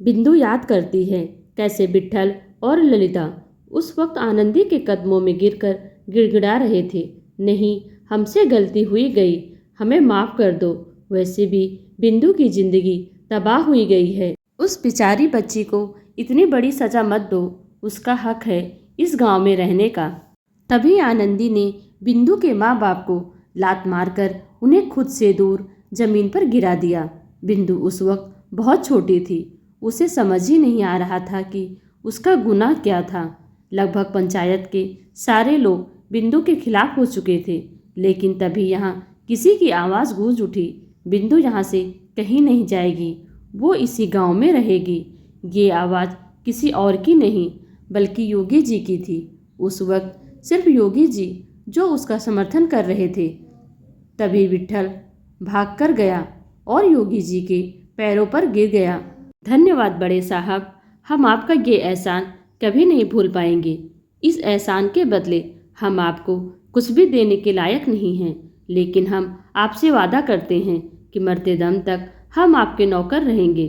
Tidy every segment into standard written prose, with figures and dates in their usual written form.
बिंदु याद करती है कैसे विट्ठल और ललिता उस वक्त आनंदी के कदमों में गिरकर गिड़गिड़ा रहे थे। नहीं, हमसे गलती हुई गई, हमें माफ़ कर दो। वैसे भी बिंदु की जिंदगी तबाह हुई गई है। उस बेचारी बच्ची को इतनी बड़ी सजा मत दो, उसका हक है इस गांव में रहने का। तभी आनंदी ने बिंदु के माँ बाप को लात मारकर उन्हें खुद से दूर जमीन पर गिरा दिया। बिंदु उस वक्त बहुत छोटी थी, उसे समझ ही नहीं आ रहा था कि उसका गुनाह क्या था। लगभग पंचायत के सारे लोग बिंदु के खिलाफ हो चुके थे, लेकिन तभी यहाँ किसी की आवाज़ गूंज उठी, बिंदु यहाँ से कहीं नहीं जाएगी, वो इसी गांव में रहेगी। ये आवाज़ किसी और की नहीं बल्कि योगी जी की थी। उस वक्त सिर्फ योगी जी जो उसका समर्थन कर रहे थे। तभी विट्ठल भाग कर गया और योगी जी के पैरों पर गिर गया। धन्यवाद बड़े साहब, हम आपका ये एहसान कभी नहीं भूल पाएंगे। इस एहसान के बदले हम आपको कुछ भी देने के लायक नहीं हैं, लेकिन हम आपसे वादा करते हैं कि मरते दम तक हम आपके नौकर रहेंगे।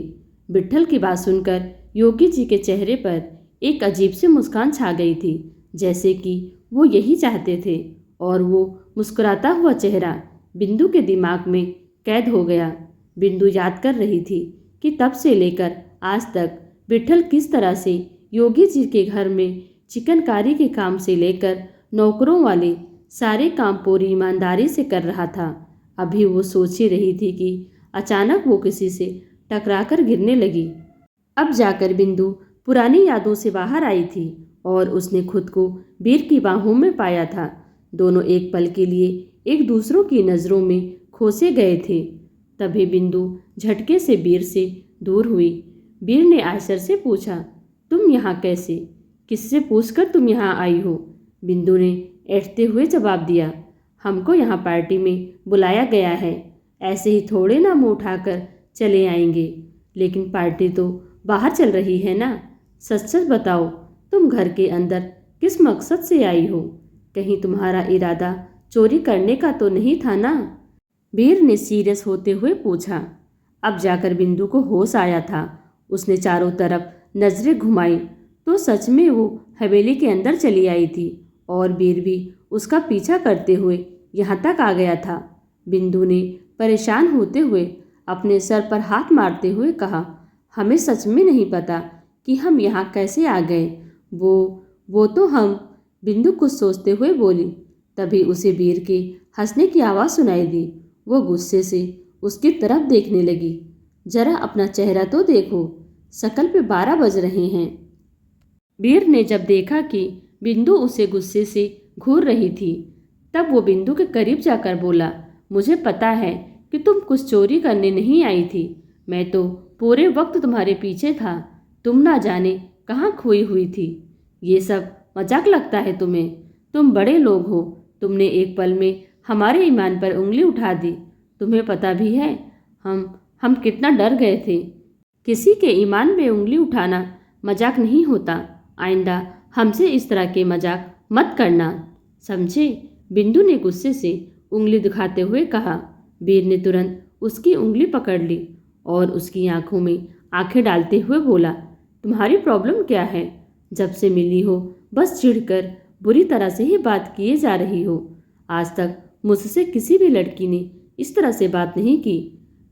विट्ठल की बात सुनकर योगी जी के चेहरे पर एक अजीब सी मुस्कान छा गई थी, जैसे कि वो यही चाहते थे, और वो मुस्कुराता हुआ चेहरा बिंदु के दिमाग में कैद हो गया। बिंदु याद कर रही थी कि तब से लेकर आज तक विट्ठल किस तरह से योगी जी के घर में चिकनकारी के काम से लेकर नौकरों वाले सारे काम पूरी ईमानदारी से कर रहा था। अभी वो सोच ही रही थी कि अचानक वो किसी से टकराकर गिरने लगी। अब जाकर बिंदु पुरानी यादों से बाहर आई थी और उसने खुद को वीर की बाहों में पाया था। दोनों एक पल के लिए एक दूसरों की नज़रों में खोसे गए थे। तभी बिंदु झटके से वीर से दूर हुई। वीर ने आयशर से पूछा, तुम यहाँ कैसे? किससे पूछकर तुम यहाँ आई हो? बिंदु ने ऐठते हुए जवाब दिया, हमको यहाँ पार्टी में बुलाया गया है, ऐसे ही थोड़े ना मुँह उठाकर चले आएंगे। लेकिन पार्टी तो बाहर चल रही है ना, सच सच बताओ, तुम घर के अंदर किस मकसद से आई हो? कहीं तुम्हारा इरादा चोरी करने का तो नहीं था ना? वीर ने सीरियस होते हुए पूछा। अब जाकर बिंदु को होश आया था। उसने चारों तरफ नजरें घुमाई तो सच में वो हवेली के अंदर चली आई थी और वीर भी उसका पीछा करते हुए यहाँ तक आ गया था। बिंदु ने परेशान होते हुए अपने सर पर हाथ मारते हुए कहा, हमें सच में नहीं पता कि हम यहाँ कैसे आ गए। वो तो हम, बिंदु कुछ सोचते हुए बोली। तभी उसे वीर के हंसने की आवाज़ सुनाई दी। वो गुस्से से उसकी तरफ देखने लगी। जरा अपना चेहरा तो देखो, शकल पे 12 बज रहे हैं। वीर ने जब देखा कि बिंदु उसे गुस्से से घूर रही थी, तब वो बिंदु के करीब जाकर बोला, मुझे पता है कि तुम कुछ चोरी करने नहीं आई थी। मैं तो पूरे वक्त तुम्हारे पीछे था। तुम ना जाने कहाँ खोई हुई थी। ये सब मजाक लगता है तुम्हें? तुम बड़े लोग हो, तुमने एक पल में हमारे ईमान पर उंगली उठा दी। तुम्हें पता भी है हम कितना डर गए थे। किसी के ईमान पे उंगली उठाना मजाक नहीं होता। आइंदा हमसे इस तरह के मजाक मत करना, समझे? बिंदु ने गुस्से से उंगली दिखाते हुए कहा। वीर ने तुरंत उसकी उंगली पकड़ ली और उसकी आंखों में आंखें डालते हुए बोला, तुम्हारी प्रॉब्लम क्या है? जब से मिली हो बस चिढ़कर बुरी तरह से ही बात किए जा रही हो। आज तक मुझसे किसी भी लड़की ने इस तरह से बात नहीं की।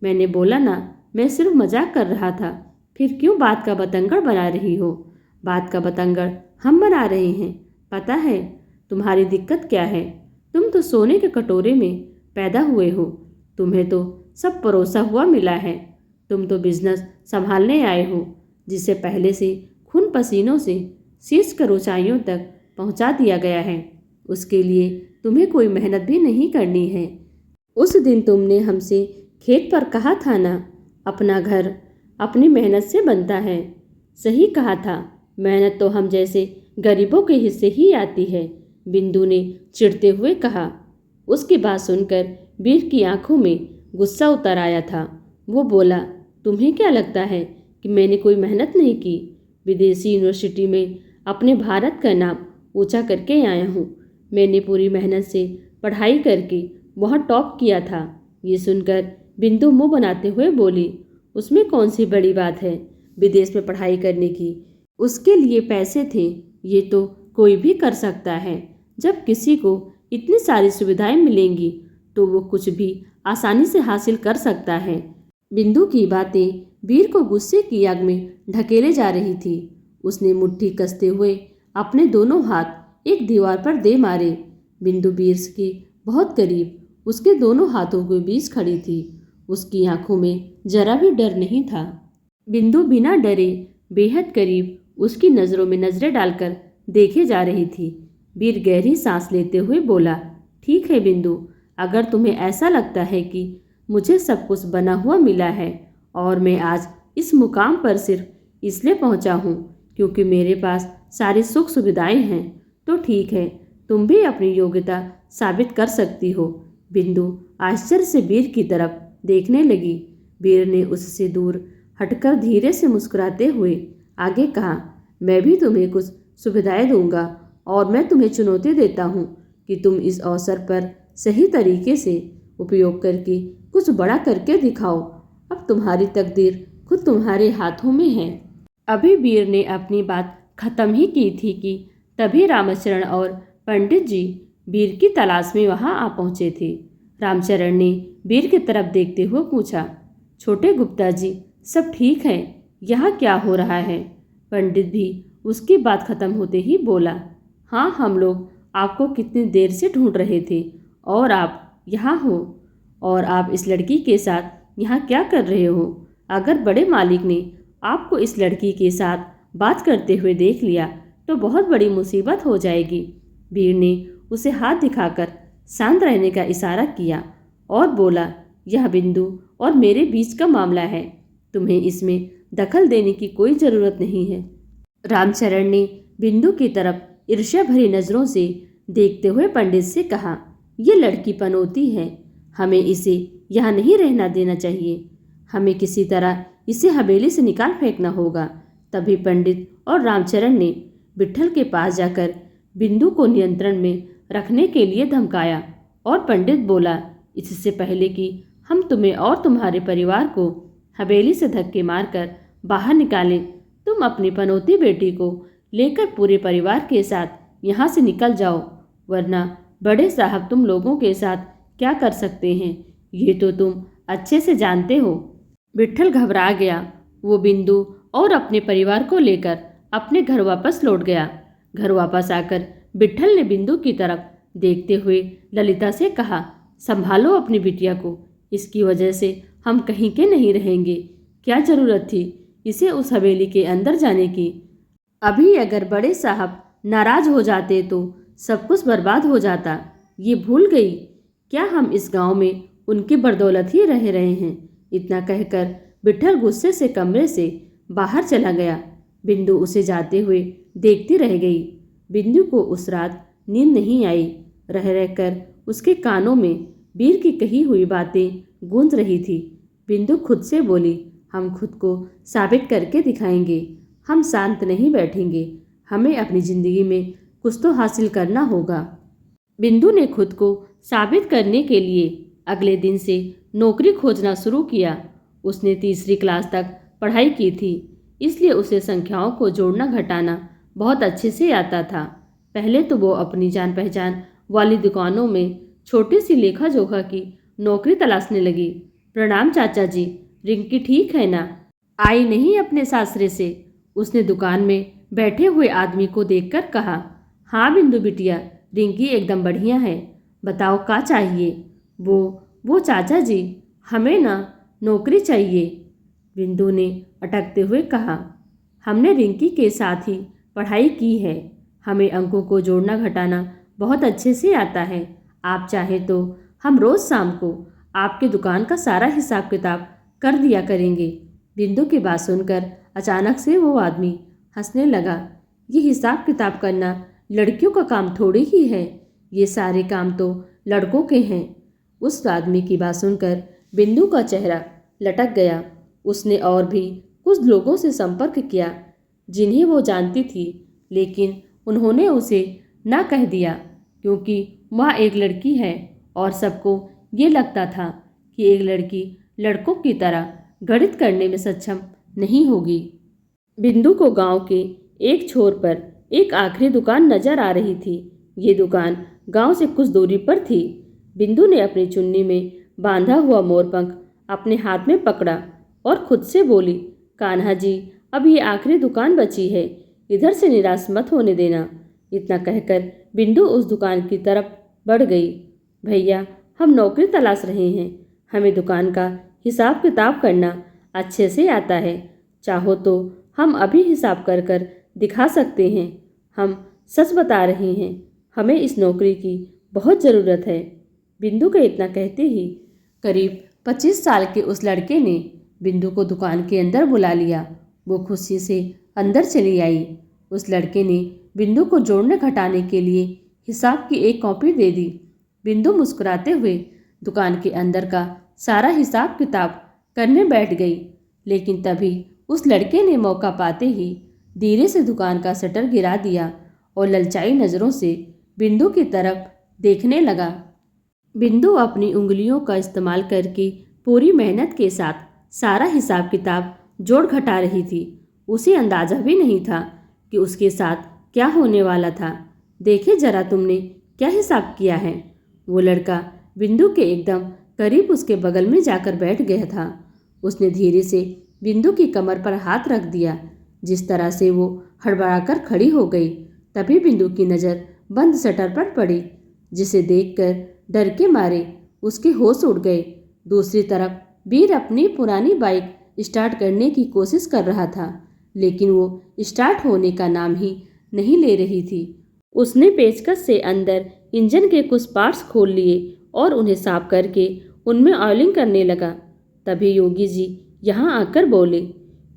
मैंने बोला ना, मैं सिर्फ मजाक कर रहा था। फिर क्यों बात का बतंगड़ बना रही हो? बात का बतंगड़ हम बना रहे हैं। पता है तुम्हारी दिक्कत क्या है? तुम तो सोने के कटोरे में पैदा हुए हो। तुम्हें तो सब परोसा हुआ मिला है। तुम तो बिजनेस संभालने आए हो, जिसे पहले से खून पसीनों से शीर्ष कर ऊंचाइयों तक पहुंचा दिया गया है। उसके लिए तुम्हें कोई मेहनत भी नहीं करनी है। उस दिन तुमने हमसे खेत पर कहा था ना, अपना घर अपनी मेहनत से बनता है। सही कहा था, मेहनत तो हम जैसे गरीबों के हिस्से ही आती है, बिंदु ने चिढ़ते हुए कहा। उसकी बात सुनकर वीर की आंखों में गुस्सा उतर आया था। वो बोला, तुम्हें क्या लगता है कि मैंने कोई मेहनत नहीं की? विदेशी यूनिवर्सिटी में अपने भारत का नाम ऊंचा करके आया हूँ। मैंने पूरी मेहनत से पढ़ाई करके बहुत टॉप किया था। ये सुनकर बिंदु मुंह बनाते हुए बोली, उसमें कौन सी बड़ी बात है? विदेश में पढ़ाई करने की। उसके लिए पैसे थे, ये तो कोई भी कर सकता है। जब किसी को इतनी सारी सुविधाएं मिलेंगी तो वो कुछ भी आसानी से हासिल कर सकता है। बिंदु की बातें वीर को गुस्से की आग में ढकेले जा रही थी। उसने मुट्ठी कसते हुए अपने दोनों हाथ एक दीवार पर दे मारे। बिंदु वीर के बहुत करीब उसके दोनों हाथों के बीच खड़ी थी। उसकी आंखों में जरा भी डर नहीं था। बिंदु बिना डरे बेहद करीब उसकी नज़रों में नजरें डालकर देखे जा रही थी। वीर गहरी सांस लेते हुए बोला, ठीक है बिंदु, अगर तुम्हें ऐसा लगता है कि मुझे सब कुछ बना हुआ मिला है और मैं आज इस मुकाम पर सिर्फ इसलिए पहुंचा हूं क्योंकि मेरे पास सारी सुख सुविधाएं हैं, तो ठीक है, तुम भी अपनी योग्यता साबित कर सकती हो। बिंदु आश्चर्य से वीर की तरफ देखने लगी। वीर ने उससे दूर हटकर धीरे से मुस्कुराते हुए आगे कहा, मैं भी तुम्हें कुछ सुविधाएं दूंगा और मैं तुम्हें चुनौती देता हूँ कि तुम इस अवसर पर सही तरीके से उपयोग करके कुछ बड़ा करके दिखाओ। अब तुम्हारी तकदीर खुद तुम्हारे हाथों में है। अभी वीर ने अपनी बात खत्म ही की थी कि तभी रामचरण और पंडित जी वीर की तलाश में वहां आ पहुंचे थे। रामचरण ने वीर की तरफ देखते हुए पूछा, छोटे गुप्ता जी, सब ठीक है? यहाँ क्या हो रहा है? पंडित भी उसकी बात खत्म होते ही बोला, हाँ, हम लोग आपको कितनी देर से ढूंढ रहे थे और आप यहाँ हो। और आप इस लड़की के साथ यहाँ क्या कर रहे हो? अगर बड़े मालिक ने आपको इस लड़की के साथ बात करते हुए देख लिया तो बहुत बड़ी मुसीबत हो जाएगी। वीर ने उसे हाथ दिखाकर शांत रहने का इशारा किया और बोला, यह बिंदु और मेरे बीच का मामला है, तुम्हें इसमें दखल देने की कोई ज़रूरत नहीं है। रामचरण ने बिंदु की तरफ ईर्ष्या भरी नज़रों से देखते हुए पंडित से कहा, ये लड़की पनौती है, हमें इसे यहाँ नहीं रहना देना चाहिए। हमें किसी तरह इसे हवेली से निकाल फेंकना होगा। तभी पंडित और रामचरण ने विट्ठल के पास जाकर बिंदु को नियंत्रण में रखने के लिए धमकाया और पंडित बोला, इससे पहले कि हम तुम्हें और तुम्हारे परिवार को हवेली से धक्के मारकर बाहर निकालें, तुम अपनी पनौती बेटी को लेकर पूरे परिवार के साथ यहाँ से निकल जाओ, वरना बड़े साहब तुम लोगों के साथ क्या कर सकते हैं ये तो तुम अच्छे से जानते हो। विट्ठल घबरा गया। वो बिंदु और अपने परिवार को लेकर अपने घर वापस लौट गया। घर वापस आकर विट्ठल ने बिंदु की तरफ देखते हुए ललिता से कहा, संभालो अपनी बिटिया को, इसकी वजह से हम कहीं के नहीं रहेंगे। क्या जरूरत थी इसे उस हवेली के अंदर जाने की? अभी अगर बड़े साहब नाराज हो जाते तो सब कुछ बर्बाद हो जाता। ये भूल गई क्या हम इस गांव में उनकी बदौलत ही रह रहे हैं? इतना कहकर विट्ठल गुस्से से कमरे से बाहर चला गया। बिंदु उसे जाते हुए देखती रह गई। बिंदु को उस रात नींद नहीं आई। रह रहकर उसके कानों में वीर की कही हुई बातें गूंज रही थी। बिंदु खुद से बोली, हम खुद को साबित करके दिखाएंगे, हम शांत नहीं बैठेंगे, हमें अपनी जिंदगी में कुछ तो हासिल करना होगा। बिंदु ने खुद को साबित करने के लिए अगले दिन से नौकरी खोजना शुरू किया। उसने तीसरी क्लास तक पढ़ाई की थी, इसलिए उसे संख्याओं को जोड़ना घटाना बहुत अच्छे से आता था। पहले तो वो अपनी जान पहचान वाली दुकानों में छोटी सी लेखा जोखा की नौकरी तलाशने लगी। प्रणाम चाचा जी, रिंकी ठीक है ना? आई नहीं अपने सासरे से? उसने दुकान में बैठे हुए आदमी को देखकर कहा। हाँ बिंदु बिटिया, रिंकी एकदम बढ़िया है, बताओ क्या चाहिए? वो चाचा जी, हमें ना नौकरी चाहिए। बिंदु ने अटकते हुए कहा, हमने रिंकी के साथ ही पढ़ाई की है, हमें अंकों को जोड़ना घटाना बहुत अच्छे से आता है। आप चाहे तो हम रोज़ शाम को आपकी दुकान का सारा हिसाब किताब कर दिया करेंगे। बिंदु की बात सुनकर अचानक से वो आदमी हंसने लगा। ये हिसाब किताब करना लड़कियों का काम थोड़ी ही है, ये सारे काम तो लड़कों के हैं। उस आदमी की बात सुनकर बिंदु का चेहरा लटक गया। उसने और भी कुछ लोगों से संपर्क किया जिन्हें वो जानती थी, लेकिन उन्होंने उसे ना कह दिया क्योंकि वह एक लड़की है और सबको ये लगता था कि एक लड़की लड़कों की तरह गणित करने में सक्षम नहीं होगी। बिंदु को गांव के एक छोर पर एक आखिरी दुकान नजर आ रही थी। ये दुकान गांव से कुछ दूरी पर थी। बिंदु ने अपनी चुन्नी में बांधा हुआ मोरपंख अपने हाथ में पकड़ा और खुद से बोली, कान्हा जी, अब ये आखिरी दुकान बची है, इधर से निराश मत होने देना। इतना कहकर बिंदु उस दुकान की तरफ बढ़ गई। भैया, हम नौकरी तलाश रहे हैं, हमें दुकान का हिसाब किताब करना अच्छे से आता है। चाहो तो हम अभी हिसाब कर कर दिखा सकते हैं। हम सच बता रहे हैं, हमें इस नौकरी की बहुत ज़रूरत है। बिंदु के इतना कहते ही करीब 25 साल के उस लड़के ने बिंदु को दुकान के अंदर बुला लिया। वो खुशी से अंदर चली आई। उस लड़के ने बिंदु को जोड़ने घटाने के लिए हिसाब की एक कॉपी दे दी। बिंदु मुस्कुराते हुए दुकान के अंदर का सारा हिसाब किताब करने बैठ गई। लेकिन तभी उस लड़के ने मौका पाते ही धीरे से दुकान का शटर गिरा दिया और ललचाई नज़रों से बिंदु की तरफ देखने लगा। बिंदु अपनी उंगलियों का इस्तेमाल करके पूरी मेहनत के साथ सारा हिसाब किताब जोड़ घटा रही थी। उसे अंदाजा भी नहीं था कि उसके साथ क्या होने वाला था। देखे जरा तुमने क्या हिसाब किया है। वो लड़का बिंदु के एकदम करीब उसके बगल में जाकर बैठ गया था। उसने धीरे से बिंदु की कमर पर हाथ रख दिया। जिस तरह से वो हड़बड़ाकर खड़ी हो गई, तभी बिंदु की नज़र बंद शटर पर पड़ी, जिसे देखकर डर के मारे उसके होश उड़ गए। दूसरी तरफ वीर अपनी पुरानी बाइक स्टार्ट करने की कोशिश कर रहा था, लेकिन वो स्टार्ट होने का नाम ही नहीं ले रही थी। उसने पेचकस से अंदर इंजन के कुछ पार्ट्स खोल लिए और उन्हें साफ करके उनमें ऑयलिंग करने लगा। तभी योगी जी यहाँ आकर बोले,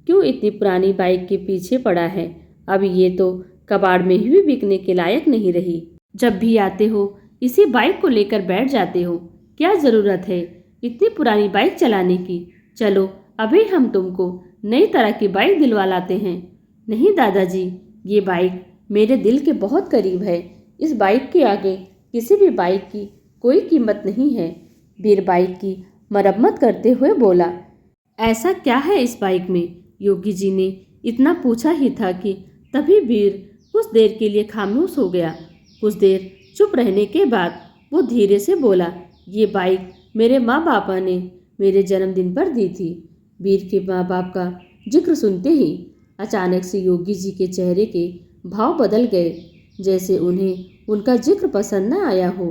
क्यों इतनी पुरानी बाइक के पीछे पड़ा है? अब ये तो कबाड़ में ही भी बिकने के लायक नहीं रही। जब भी आते हो इसी बाइक को लेकर बैठ जाते हो। क्या ज़रूरत है इतनी पुरानी बाइक चलाने की? चलो अभी हम तुमको नई तरह की बाइक दिलवा लाते हैं। नहीं दादाजी, ये बाइक मेरे दिल के बहुत करीब है। इस बाइक के आगे किसी भी बाइक की कोई कीमत नहीं है। वीर बाइक की मरम्मत करते हुए बोला। ऐसा क्या है इस बाइक में? योगी जी ने इतना पूछा ही था कि तभी वीर कुछ देर के लिए खामोश हो गया। कुछ देर चुप रहने के बाद वो धीरे से बोला, ये बाइक मेरे माँ बापा ने मेरे जन्मदिन पर दी थी। वीर के माँ बाप का जिक्र सुनते ही अचानक से योगी जी के चेहरे के भाव बदल गए, जैसे उन्हें उनका जिक्र पसंद न आया हो।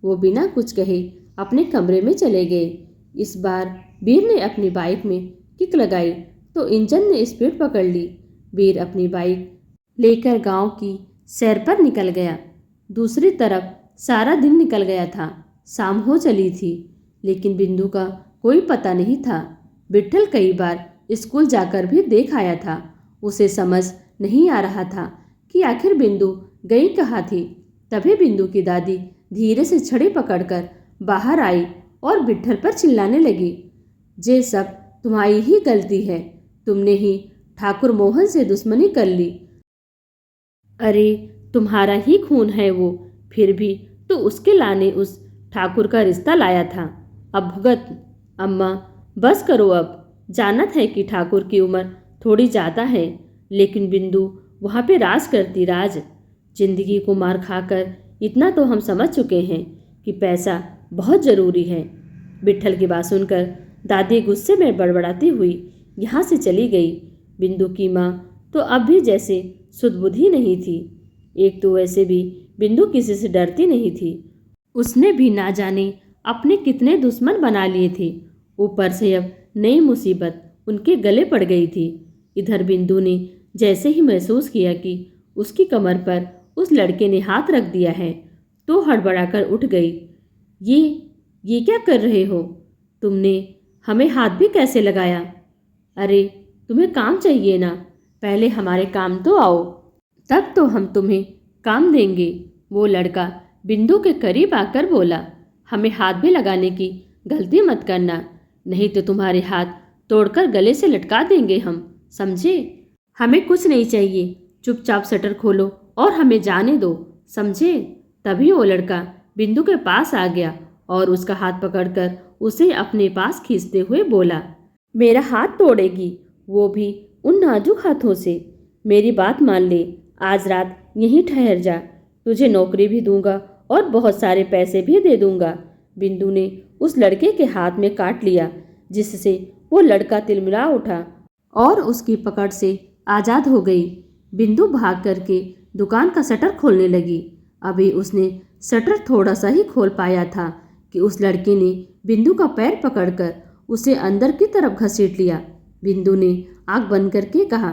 वो बिना कुछ कहे अपने कमरे में चले गए। इस बार वीर ने अपनी बाइक में किक लगाई तो इंजन ने स्पीड पकड़ ली। वीर अपनी बाइक लेकर गांव की सैर पर निकल गया। दूसरी तरफ सारा दिन निकल गया था। शाम हो चली थी, लेकिन बिंदु का कोई पता नहीं था। विट्ठल कई बार स्कूल जाकर भी देख आया था। उसे समझ नहीं आ रहा था कि आखिर बिंदु गई कहाँ थी। तभी बिंदु की दादी धीरे से छड़ी पकड़कर बाहर आई और विट्ठल पर चिल्लाने लगी, ये सब तुम्हारी ही गलती है। तुमने ही ठाकुर मोहन से दुश्मनी कर ली। अरे तुम्हारा ही खून है वो, फिर भी तो उसके लाने उस ठाकुर का रिश्ता लाया था। अब भुगत। अम्मा बस करो अब। जानत है कि ठाकुर की उम्र थोड़ी ज़्यादा है, लेकिन बिंदु वहाँ पे राज करती राज। जिंदगी को मार खाकर इतना तो हम समझ चुके हैं कि पैसा बहुत ज़रूरी है। विट्ठल की बात सुनकर दादी गुस्से में बड़बड़ाती हुई यहाँ से चली गई। बिंदु की माँ तो अब भी जैसे सुध-बुद्धि नहीं थी। एक तो वैसे भी बिंदु किसी से डरती नहीं थी। उसने भी ना जाने अपने कितने दुश्मन बना लिए थे। ऊपर से अब नई मुसीबत उनके गले पड़ गई थी। इधर बिंदु ने जैसे ही महसूस किया कि उसकी कमर पर उस लड़के ने हाथ रख दिया है, तो हड़बड़ाकर उठ गई। ये क्या कर रहे हो? तुमने हमें हाथ भी कैसे लगाया? अरे तुम्हें काम चाहिए ना, पहले हमारे काम तो आओ, तब तो हम तुम्हें काम देंगे। वो लड़का बिंदु के करीब आकर बोला, हमें हाथ भी लगाने की गलती मत करना, नहीं तो तुम्हारे हाथ तोड़कर गले से लटका देंगे हम, समझे? हमें कुछ नहीं चाहिए, चुपचाप शटर खोलो और हमें जाने दो, समझे? तभी वो लड़का बिंदु के पास आ गया और उसका हाथ पकड़कर उसे अपने पास खींचते हुए बोला, मेरा हाथ तोड़ेगी, वो भी उन नाजुक हाथों से। मेरी बात मान ले, आज रात यहीं ठहर जा, तुझे नौकरी भी दूंगा और बहुत सारे पैसे भी दे दूंगा। बिंदु ने उस लड़के के हाथ में काट लिया, जिससे वो लड़का तिलमिला उठा और उसकी पकड़ से आजाद हो गई। बिंदु भाग करके दुकान का शटर खोलने लगी। अभी उसने शटर थोड़ा सा ही खोल पाया था कि उस लड़के ने बिंदु का पैर पकड़कर उसे अंदर की तरफ घसीट लिया। बिंदु ने आंख बंद करके कहा,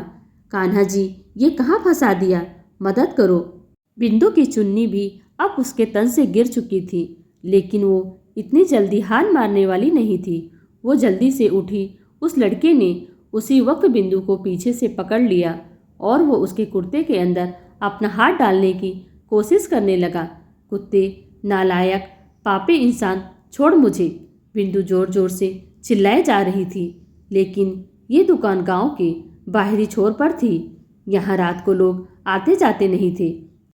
कान्हा जी, ये कहाँ फंसा दिया, मदद करो। बिंदु की चुन्नी भी अब उसके तन से गिर चुकी थी, लेकिन वो इतनी जल्दी हार मारने वाली नहीं थी। वो जल्दी से उठी। उस लड़के ने उसी वक्त बिंदु को पीछे से पकड़ लिया और वो उसके कुर्ते के अंदर अपना हाथ डालने की कोशिश करने लगा। कुत्ते, नालायक, पापी इंसान, छोड़ मुझे। बिंदु जोर जोर से चिल्लाए जा रही थी, लेकिन ये दुकान गांव के बाहरी छोर पर थी। यहाँ रात को लोग आते जाते नहीं थे।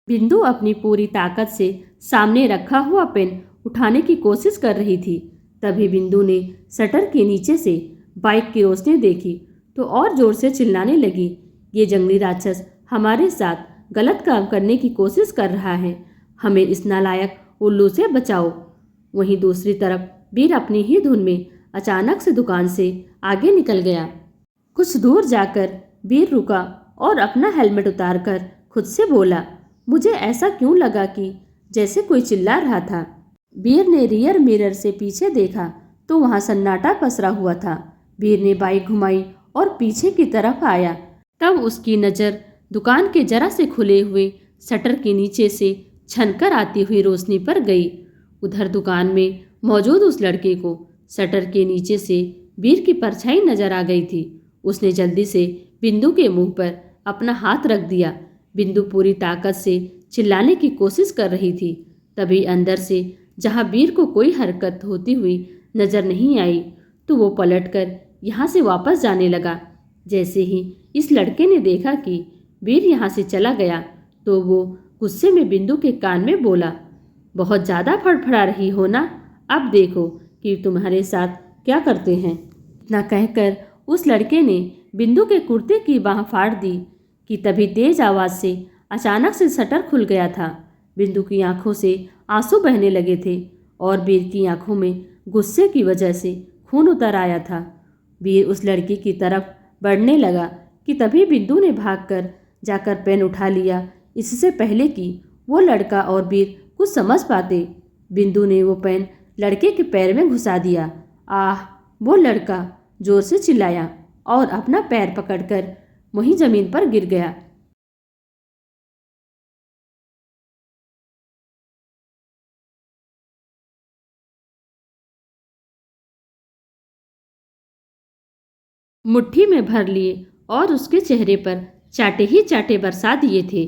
बिंदु अपनी पूरी ताकत से सामने रखा हुआ पेन उठाने की कोशिश कर रही थी। तभी बिंदु ने शटर के नीचे से बाइक की रोशनी देखी तो और जोर से चिल्लाने लगी, ये जंगली राक्षस हमारे साथ गलत काम करने की कोशिश कर रहा है, हमें इस नालायक उल्लू से बचाओ। वहीं दूसरी तरफ वीर अपनी ही धुन में अचानक से दुकान से आगे निकल गया। कुछ दूर जाकर वीर रुका और अपना हेलमेट उतारकर खुद से बोला, मुझे ऐसा क्यों लगा कि जैसे कोई चिल्ला रहा था। वीर ने रियर मिरर से पीछे देखा तो वहां सन्नाटा पसरा हुआ था। वीर ने बाइक घुमाई और पीछे की तरफ आया। तब उसकी नज़र दुकान के जरा से खुले हुए शटर के नीचे से छनकर आती हुई रोशनी पर गई। उधर दुकान में मौजूद उस लड़के को शटर के नीचे से वीर की परछाई नजर आ गई थी। उसने जल्दी से बिंदु के मुंह पर अपना हाथ रख दिया। बिंदु पूरी ताकत से चिल्लाने की कोशिश कर रही थी। तभी अंदर से जहां वीर को कोई हरकत होती हुई नजर नहीं आई तो वो पलटकर यहाँ से वापस जाने लगा। जैसे ही इस लड़के ने देखा कि वीर यहाँ से चला गया तो वो गुस्से में बिंदु के कान में बोला, बहुत ज़्यादा फड़फड़ा रही हो ना, अब देखो कि तुम्हारे साथ क्या करते हैं। इतना कहकर उस लड़के ने बिंदु के कुर्ते की बाँह फाड़ दी कि तभी तेज आवाज़ से अचानक से शटर खुल गया था। बिंदु की आंखों से आंसू बहने लगे थे और वीर की आंखों में गुस्से की वजह से खून उतर आया था। वीर उस लड़की की तरफ बढ़ने लगा कि तभी बिंदु ने भागकर जाकर पेन उठा लिया, इससे पहले कि वो लड़का और वीर कुछ समझ पाते। बिंदु ने वो पेन लड़के के पैर में घुसा दिया। आह! वो लड़का जोर से चिल्लाया और अपना पैर पकड़कर वहीं जमीन पर गिर गया। मुट्ठी में भर लिए और उसके चेहरे पर चाटे ही चाटे बरसा दिए थे।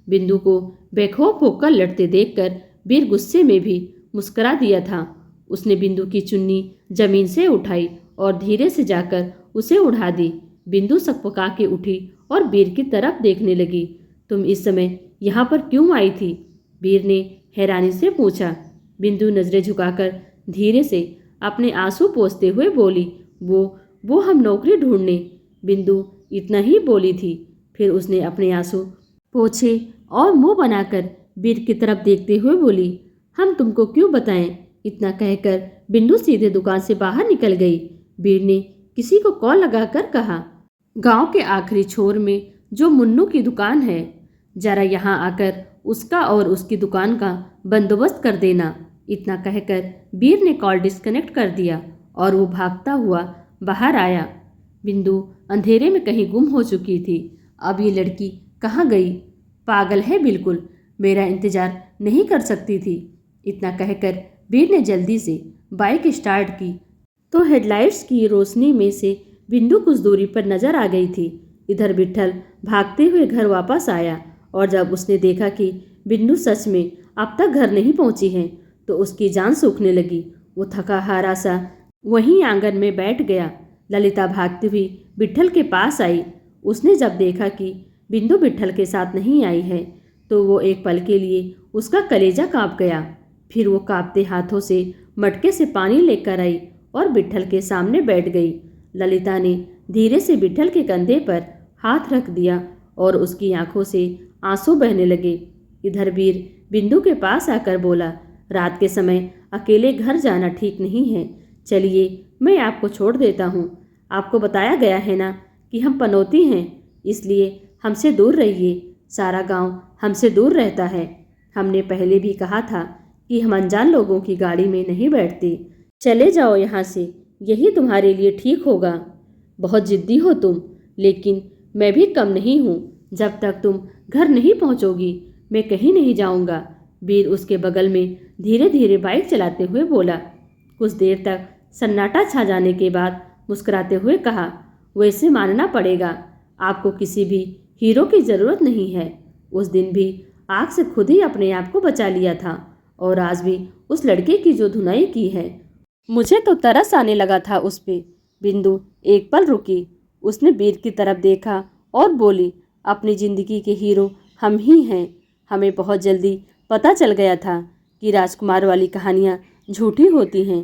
बिंदु को बेखौफ होकर लड़ते देखकर वीर गुस्से में भी मुस्कुरा दिया था। उसने बिंदु की चुन्नी जमीन से उठाई और धीरे से जाकर उसे उड़ा दी। बिंदु सकपका के उठी और वीर की तरफ देखने लगी। तुम इस समय यहाँ पर क्यों आई थी? वीर ने हैरानी से पूछा। बिंदु नजरें झुकाकर धीरे से अपने आंसू पोंछते हुए बोली, वो हम नौकरी ढूंढने। बिंदु इतना ही बोली थी। फिर उसने अपने आंसू पोंछे और मुंह बनाकर वीर की तरफ देखते हुए बोली, हम तुमको क्यों बताएं। इतना कहकर बिंदु सीधे दुकान से बाहर निकल गई। वीर ने किसी को कॉल लगाकर कहा, गांव के आखिरी छोर में जो मुन्नू की दुकान है, जरा यहाँ आकर उसका और उसकी दुकान का बंदोबस्त कर देना। इतना कहकर वीर ने कॉल डिस्कनेक्ट कर दिया और वो भागता हुआ बाहर आया। बिंदु अंधेरे में कहीं गुम हो चुकी थी। अब ये लड़की कहाँ गई? पागल है बिल्कुल, मेरा इंतजार नहीं कर सकती थी। इतना कहकर वीर ने जल्दी से बाइक स्टार्ट की तो हेडलाइट्स की रोशनी में से बिंदु कुछ दूरी पर नजर आ गई थी। इधर विट्ठल भागते हुए घर वापस आया और जब उसने देखा कि बिंदु सच में अब तक घर नहीं पहुंची है तो उसकी जान सूखने लगी। वो थका हारा सा वहीं आंगन में बैठ गया। ललिता भागती हुई विट्ठल के पास आई। उसने जब देखा कि बिंदु विट्ठल के साथ नहीं आई है तो वो एक पल के लिए उसका कलेजा कांप गया। फिर वो कांपते हाथों से मटके से पानी लेकर आई और विट्ठल के सामने बैठ गई। ललिता ने धीरे से विट्ठल के कंधे पर हाथ रख दिया और उसकी आंखों से आंसू बहने लगे। इधर वीर बिंदु के पास आकर बोला, रात के समय अकेले घर जाना ठीक नहीं है। चलिए मैं आपको छोड़ देता हूँ। आपको बताया गया है ना कि हम पनौती हैं, इसलिए हमसे दूर रहिए। सारा गांव हमसे दूर रहता है। हमने पहले भी कहा था कि हम अनजान लोगों की गाड़ी में नहीं बैठते। चले जाओ यहाँ से, यही तुम्हारे लिए ठीक होगा। बहुत जिद्दी हो तुम, लेकिन मैं भी कम नहीं हूँ। जब तक तुम घर नहीं पहुँचोगी मैं कहीं नहीं जाऊँगा। वीर उसके बगल में धीरे धीरे बाइक चलाते हुए बोला। कुछ देर तक सन्नाटा छा जाने के बाद मुस्कुराते हुए कहा, वैसे मानना पड़ेगा, आपको किसी भी हीरो की ज़रूरत नहीं है। उस दिन भी आग से खुद ही अपने आप को बचा लिया था और आज भी उस लड़के की जो धुनाई की है, मुझे तो तरस आने लगा था उस पे। बिंदु एक पल रुकी, उसने वीर की तरफ देखा और बोली, अपनी ज़िंदगी के हीरो हम ही हैं। हमें बहुत जल्दी पता चल गया था कि राजकुमार वाली कहानियाँ झूठी होती हैं।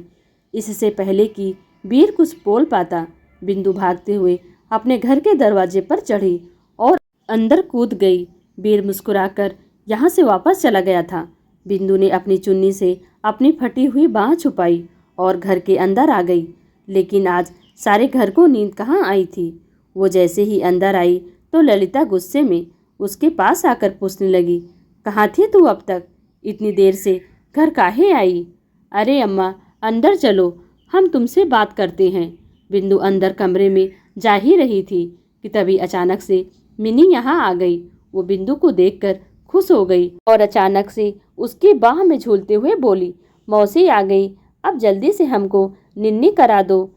इससे पहले कि वीर कुछ बोल पाता, बिंदु भागते हुए अपने घर के दरवाजे पर चढ़ी और अंदर कूद गई। वीर मुस्कुराकर यहाँ से वापस चला गया था। बिंदु ने अपनी चुन्नी से अपनी फटी हुई बाँह छुपाई और घर के अंदर आ गई। लेकिन आज सारे घर को नींद कहाँ आई थी। वो जैसे ही अंदर आई तो ललिता गुस्से में उसके पास आकर पूछने लगी, कहाँ थी तू अब तक? इतनी देर से घर काहे आई? अरे अम्मा, अंदर चलो, हम तुमसे बात करते हैं। बिंदु अंदर कमरे में जा ही रही थी कि तभी अचानक से मिनी यहाँ आ गई। वो बिंदु को देखकर खुश हो गई और अचानक से उसकी बाह में झूलते हुए बोली, मौसी आ गई, अब जल्दी से हमको निन्नी करा दो।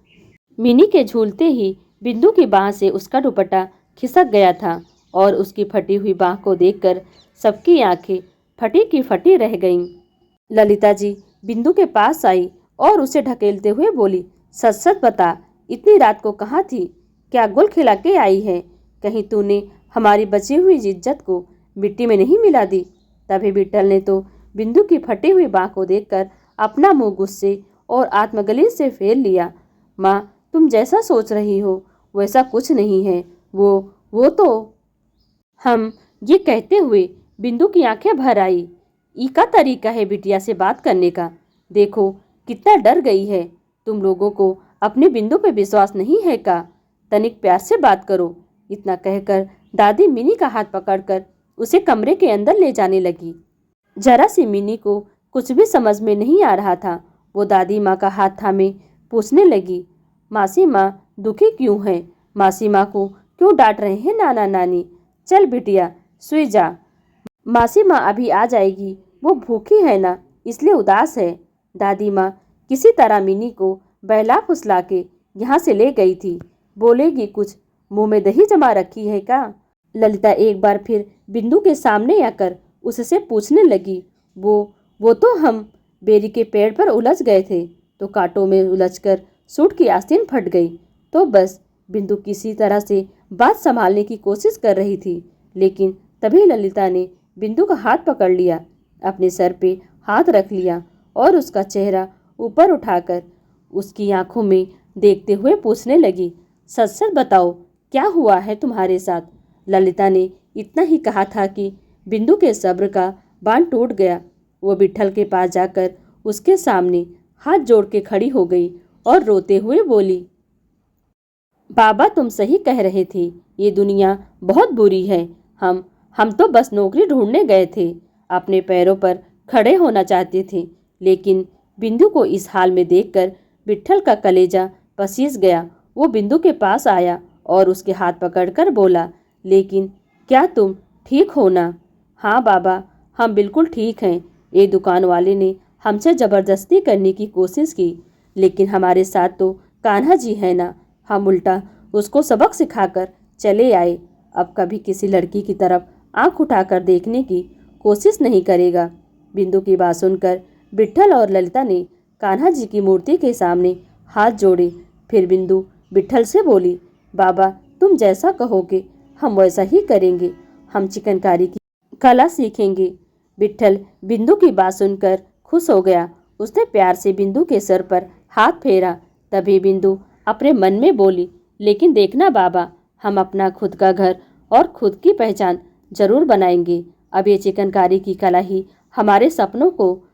मिनी के झूलते ही बिंदु की बाह से उसका दुपट्टा खिसक गया था और उसकी फटी हुई बाह को देखकर सबकी आंखें फटी की फटी रह गईं। ललिता जी बिंदु के पास आई और उसे ढकेलते हुए बोली, सच सच बता, इतनी रात को कहाँ थी? क्या गुल खिला के आई है? कहीं तूने हमारी बची हुई इज्जत को मिट्टी में नहीं मिला दी? तभी विट्ठल ने तो बिंदु की फटी हुई बाह को देखकर अपना मुंह गुस्से और आत्मगली से फेर लिया। माँ, तुम जैसा सोच रही हो वैसा कुछ नहीं है। वो तो हम ये कहते हुए बिंदु की आंखें भर आई। ई का तरीका है बिटिया से बात करने का। देखो कितना डर गई है। तुम लोगों को अपने बिंदु पे विश्वास नहीं है का? तनिक प्यार से बात करो। इतना कहकर दादी मिनी का हाथ पकड़कर उसे कमरे के अंदर ले जाने लगी। जरा सी मिनी को कुछ भी समझ में नहीं आ रहा था। वो दादी माँ का हाथ थामे पूछने लगी, मासी माँ दुखी क्यों है? मासी माँ को क्यों डांट रहे हैं नाना नानी? चल बिटिया सोई जा, मासी माँ अभी आ जाएगी। वो भूखी है ना, इसलिए उदास है। दादी माँ किसी तरह मिनी को बहला फुसला के यहाँ से ले गई थी। बोलेगी कुछ, मुंह में दही जमा रखी है का? ललिता एक बार फिर बिंदु के सामने आकर उससे पूछने लगी, वो तो हम बेरी के पेड़ पर उलझ गए थे तो कांटों में उलझकर सूट की आस्तीन फट गई। तो बस बिंदु किसी तरह से बात संभालने की कोशिश कर रही थी, लेकिन तभी ललिता ने बिंदु का हाथ पकड़ लिया, अपने सर पे हाथ रख लिया और उसका चेहरा ऊपर उठाकर उसकी आंखों में देखते हुए पूछने लगी, सच सच बताओ क्या हुआ है तुम्हारे साथ? ललिता ने इतना ही कहा था कि बिंदु के सब्र का बांध टूट गया। वो विट्ठल के पास जाकर उसके सामने हाथ जोड़ के खड़ी हो गई और रोते हुए बोली, बाबा तुम सही कह रहे थे, ये दुनिया बहुत बुरी है। हम तो बस नौकरी ढूंढने गए थे, अपने पैरों पर खड़े होना चाहते थे, लेकिन बिंदु को इस हाल में देखकर विट्ठल का कलेजा पसीज गया। वो बिंदु के पास आया और उसके हाथ पकड़कर बोला, लेकिन क्या तुम ठीक हो ना? हाँ बाबा, हम बिल्कुल ठीक हैं। ये दुकान वाले ने हमसे ज़बरदस्ती करने की कोशिश की, लेकिन हमारे साथ तो कान्हा जी है ना, हम उल्टा उसको सबक सिखाकर चले आए। अब कभी किसी लड़की की तरफ आंख उठाकर देखने की कोशिश नहीं करेगा। बिंदु की बात सुनकर विट्ठल और ललिता ने कान्हा जी की मूर्ति के सामने हाथ जोड़े। फिर बिंदु विट्ठल से बोली, बाबा तुम जैसा कहोगे हम वैसा ही करेंगे। हम चिकनकारी की कला सीखेंगे। विट्ठल बिंदु की बात सुनकर खुश हो गया। उसने प्यार से बिंदु के सर पर हाथ फेरा। तभी बिंदु अपने मन में बोली, लेकिन देखना बाबा, हम अपना खुद का घर और खुद की पहचान जरूर बनाएंगे। अब ये चिकनकारी की कला ही हमारे सपनों को